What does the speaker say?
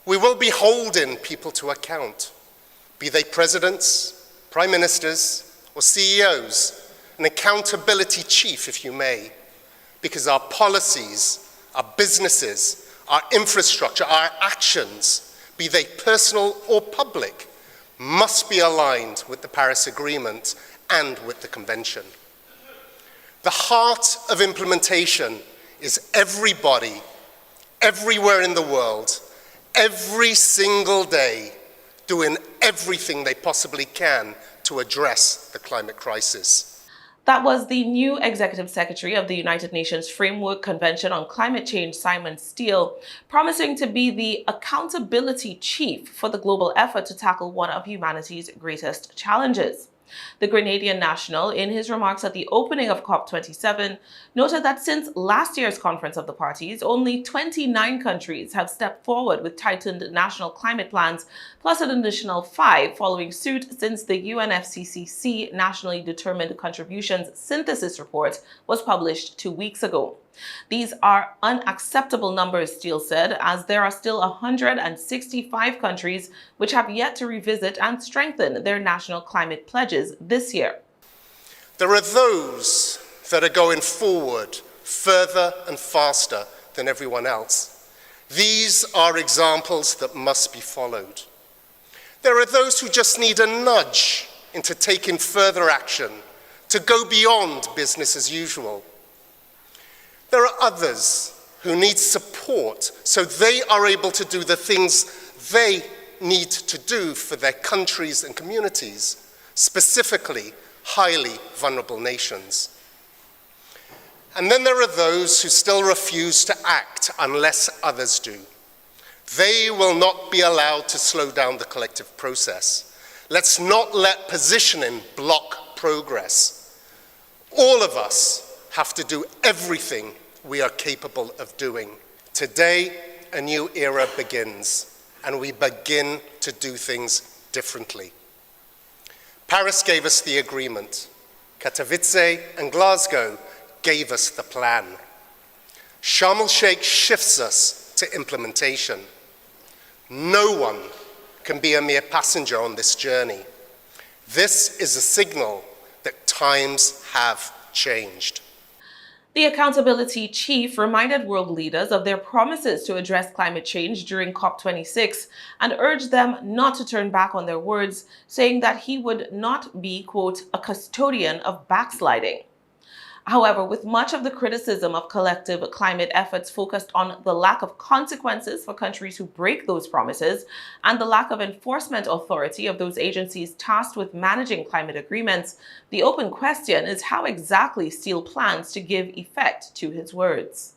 We will be holding people to account, be they presidents, prime ministers, or CEOs, an accountability chief, if you may, because our policies, our businesses, our infrastructure, our actions, be they personal or public, must be aligned with the Paris Agreement and with the Convention. The heart of implementation is everybody, everywhere in the world, every single day, doing everything they possibly can to address the climate crisis. That was the new Executive Secretary of the United Nations Framework Convention on Climate Change, Simon Stiell, promising to be the accountability chief for the global effort to tackle one of humanity's greatest challenges. The Grenadian national, in his remarks at the opening of COP27, noted that since last year's Conference of the Parties, only 29 countries have stepped forward with tightened national climate plans, plus an additional 5 following suit since the UNFCCC Nationally Determined Contributions Synthesis Report was published 2 weeks ago. These are unacceptable numbers, Stiell said, as there are still 165 countries which have yet to revisit and strengthen their national climate pledges this year. There are those that are going forward further and faster than everyone else. These are examples that must be followed. There are those who just need a nudge into taking further action, to go beyond business as usual. There are others who need support so they are able to do the things they need to do for their countries and communities, specifically highly vulnerable nations. And then there are those who still refuse to act unless others do. They will not be allowed to slow down the collective process. Let's not let positioning block progress. All of us have to do everything we are capable of doing. Today, a new era begins, and we begin to do things differently. Paris gave us the agreement. Katowice and Glasgow gave us the plan. Sharm el-Sheikh shifts us to implementation. No one can be a mere passenger on this journey. This is a signal that times have changed. The accountability chief reminded world leaders of their promises to address climate change during COP26 and urged them not to turn back on their words, saying that he would not be, quote, a custodian of backsliding. However, with much of the criticism of collective climate efforts focused on the lack of consequences for countries who break those promises and the lack of enforcement authority of those agencies tasked with managing climate agreements, the open question is how exactly Stiell plans to give effect to his words.